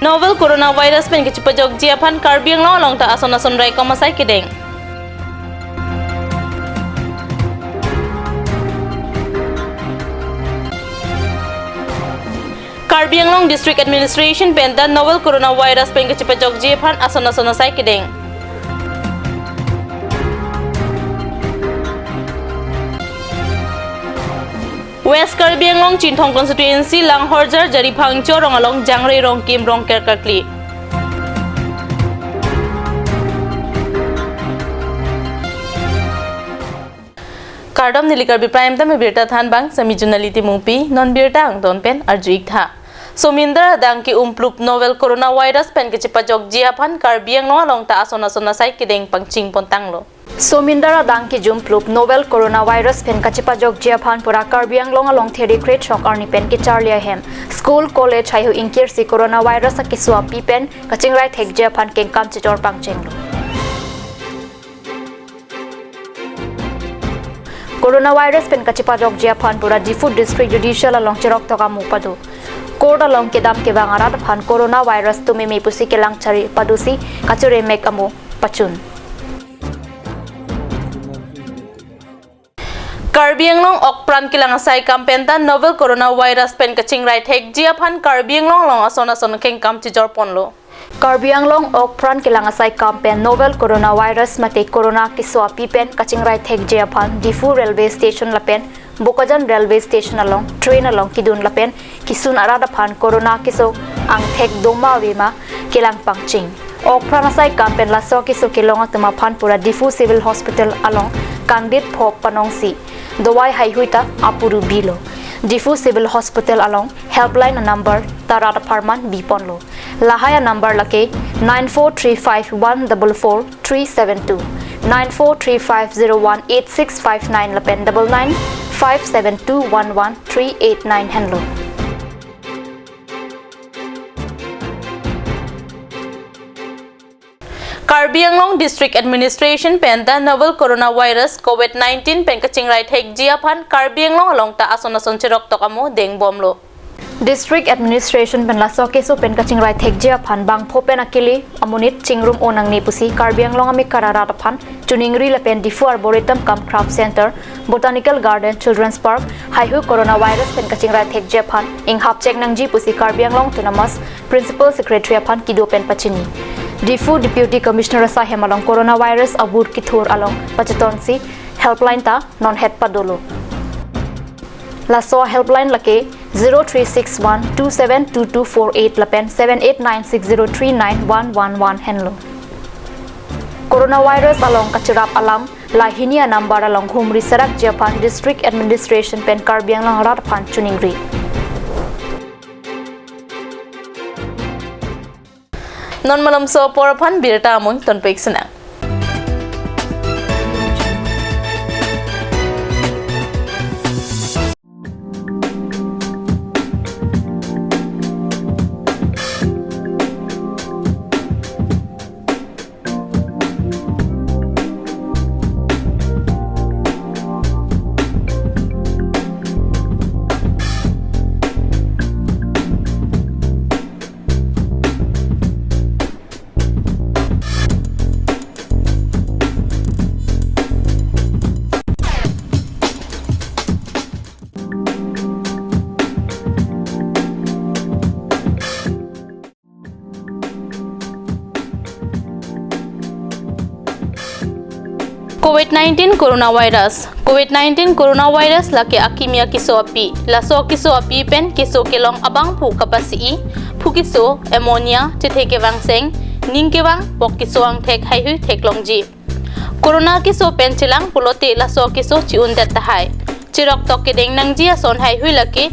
novel coronavirus pen kecipajok jiapan Karbi yang long ta ason rai komasai kideng. Karbi yang long district administration pen dan novel coronavirus pen kecipajok jiapan ason sai kideng. West Karbi yang long Cintong constituency lang horjar jari phangcho rong along jangre rong kim rong kerkakli. Kardom nili Karbi prime time birta than bang sami junaliti mungpi non birta ang don pen arjuik tha. Somindra dang ki umplup novel coronavirus pen kecipajok jiapan Karbi yang long along ta ason sai kideng pangching pontang lo. Somindra dangki jumplup novel coronavirus pen kachipajok jiapan pura Karbi anglong along theri great shock arni pen ki charlia hem school college hayu inkir si coronavirus ki swapi pen kachingrai thek jiapan ken kam chitor pangcheng coronavirus pen kachipajok jiapan pura Difu district judicial along chirok toka mupadu court along kedam ke bangara phan coronavirus tumi me pusi kelang chari padusi kachure mek amu pachun Karbi yang long okpran kilang asai kampenta novel coronavirus pen kaching right hek jiapan Karbi yang long ason keng kam chijor ponlo. Karbi yang long okpran kilang asai kampen novel coronavirus mate corona ki swapi pen kaching right hek jiapan Difu railway station lapen Bukajan railway station along train along kidun lapen kisun arada phan corona kiso ang thek doma wema kilang pangching. Okpran asai kampen la so kiso kilong atuma phan pura Difu civil hospital along kangdit phok panongsi Dawai Haihuita Apuru Bilo Difu Civil Hospital along helpline number Tarata Parman Biponlo Lahaya number lake 9435144372 9435018659 lapen 9957211389 Henlo Karbi yang long district administration pen dan novel coronavirus COVID-19 pen kaching right hek jiapan Karbi yang long along ta ason chirok tokamu deng bomlo. District administration pen la soke so pen kaching right hek jiapan bang phopen akili amunit chingrum onang ni pusi Karbi yang long ami karara pan chuningri la pen Difu arboretum cum craft center botanical garden children's park haihu coronavirus pen kaching right hek jiapan ing hap check nangji pusi Karbi yang long tunamas principal secretary apan kido pen pachini Difu Deputy Commissioner Sahem along coronavirus abur kithur along pachatonsi helpline ta non het padolo la so helpline lake 0361272248 lapen 7896039111 henlo coronavirus along kachirap alam lahinia number along humri sarak Japan district administration pen Karbi anglong rat phan chuningri non malam so poraphan birta amon ton peksana COVID-19 coronavirus laki akimia kiso api laso kiso api pen kiso kelong abang pu kapasi pu kiso ammonia chitheke wangseng ningke wang pok kiso ang thek haihu theklongji corona kiso pen chilang pulote laso kiso chiun dat hai chirok tok kedeng nangji ason haihu laki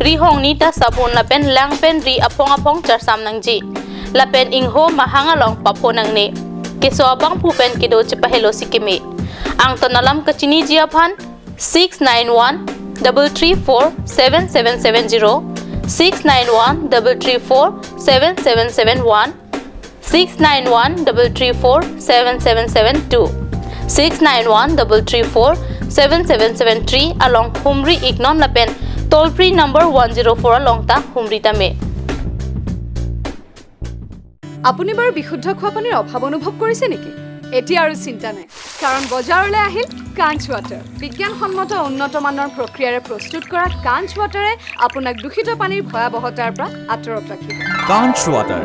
ri hong ni ta sabun la pen lang pen ri apong charsam nangji la pen ingho mahanga long papo nangne kiso abang pu pen kido chipahelo sikime ang tonalam kachini jiapan 691-334-7770 691-334-7771 691-334-7772 691-334-7773 along Humri Ignon Lapen toll free number 104 along ta Humri Tame আপুনি বাৰু বিশুদ্ধ খোৱা পানীৰ অভাৱ অনুভৱ কৰিছে নেকি এতিয়া আৰু চিন্তা নাই কাৰণ বজাৰলৈ আহিল কাঞ্চ ৱাটাৰ বিজ্ঞানসন্মত উন্নত মানৰ প্ৰক্ৰিয়াৰে প্ৰস্তুত কৰা কাঞ্চ ৱাটাৰে আপোনাক দূষিত পানীৰ ভয়াৱহতাৰ পৰা আঁতৰত ৰাখিব কাঞ্চ water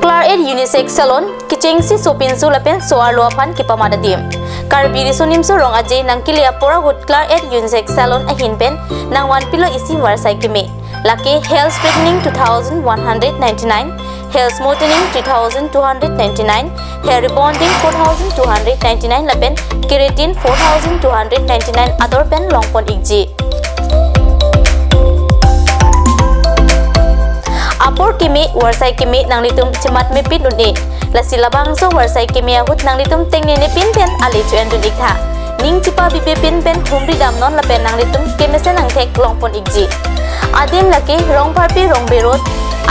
Claret unisex salon kichengsi sopinsu lapen soar luapan kipamada diem Karbi risonimsu rong aje nang kilia pora gut Claret unisex salon ahin pen nang 1 pilo isi warsai kime laki hair straightening 2199 hair smoothing 3299 hair rebonding 4299 lapen keratin 4299 ador pen longpon igji Apor kimi warsai kimi nang litum cemat mepit duni lasi labang so warsai kimi ahut nang litum tengni ne pin pen ali cuan dun ikha ning cipa bibe pin pen humri dam non lapen nang litum kemese nang tek longpon ikji adin laki rong parpi rong berot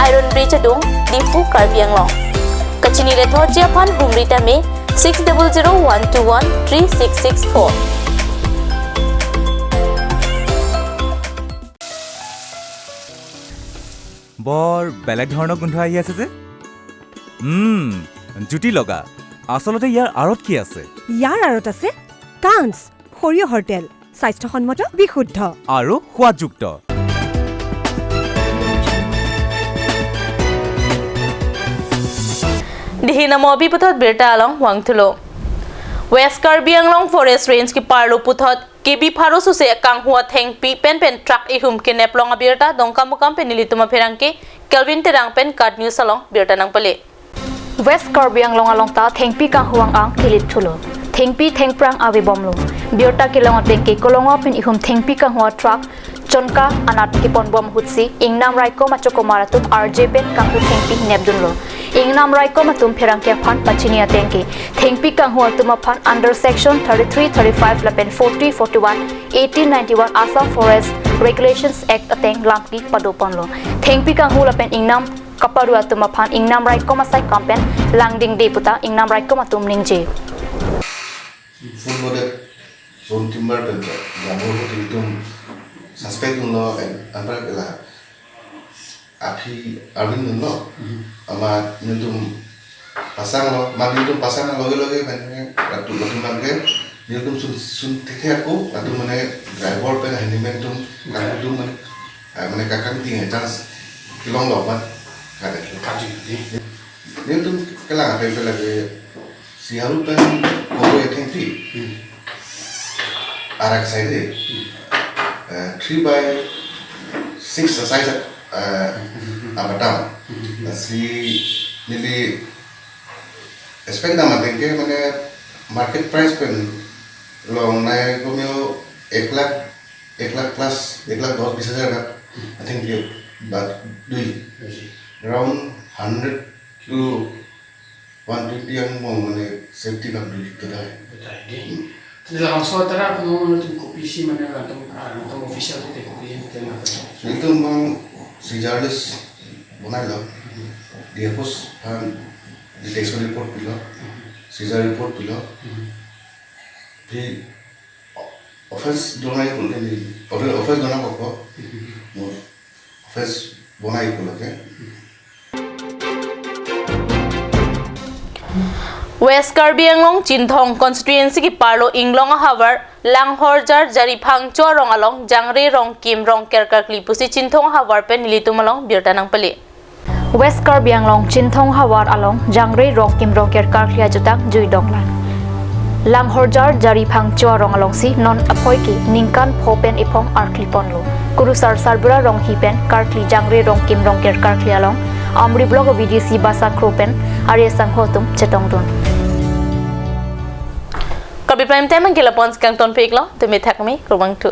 iron bridge dung difu karbiang long kachini le thor japan humri tame 6001213664 বৰ বেলেগ ধৰণৰ গোন্ধ আহি আছে যে জুতি লগা আসলতে ইয়াৰ আৰত কি আছে ইয়াৰ আৰত আছে কাঞ্চ সৰিয়হৰ তেল স্বাস্থ্যসন্মত বিশুদ্ধ আৰু সোৱাদযুক্ত Dihinamo biputot birta along wangtulo West Karbi Anglong Forest Range ki parlo putot kibi pharo su se kang huwa theng pi pen truck ihum ke neplong abirta dongka mukam pen nilituma pherangke Kelvin terang pen card news along birta nang pale West Karbi Anglong along ta thengpi kang huwang ang tilit thulo thengpi thengprang awi bomlo birta kilong atengke kolongo pen ihum thengpi kang huwa truck chonka anat kipon bom hutsi ingnam raiko machoko maratum RJ pen kang hu thengpi nebdunlo Ingnam raiko matum pherangke phan pachini atengki thengpi kang huwa tuma phan under section 33 35 lapen 40 41 1891 Assam Forest Regulations Act ateng lampi padopanlo thengpi kang hu lapen ingnam kaparu atuma phan ingnam raiko masai kampen langding de puta ingnam raiko matum ningje full model zone timber pen jamur tingtum suspect no antar kala api arvin no ama niltum pasang lo niltum pasang loge loge mane ratu ratu mane niltum sun tekhe aku ratu mane driver pen handyman tum kaktum mane kakang ting chance kilong lo man kade kaji niltum kala ape lage siharu pen kogo etenti arak side 3/6 size abatam si nili expect na matengke mane market price pen long nai komyo 1 lakh plus 1 lakh 10,000 I think you but dui around 100 to 120 yang mau mane safety na dui tadai Tidak langsung antara pengumuman untuk kopi sih mana atau official itu kopi yang kita nak. Itu mau sejarah bonai lah. Dia pos di desk report pula, sejarah report pula. Di office donai pun ni, office donai apa? Office bonai pula ke? West Karbi Anglong Chinthong constituency ki parlo inglong havar langhorjar jari phangcho rong along jangre rong kim rong kerkar klipusi Chinthong havar pen nilitum along birta nang pale West Karbi Anglong Chinthong hawar along jangre rong kim rong kerkar klia jutang jui donglan langhorjar jari phangcho rong along si non apoi ki ningkan phopen ipong arklipon lo kurusar sarbura rong hipen karkli jangre rong kim rong kerkar klia along amri blog VDC basa kropen arya sanghotum chetongdun Karbi prime time ang kilapon kang ton peklo tumi thakmi krobang tu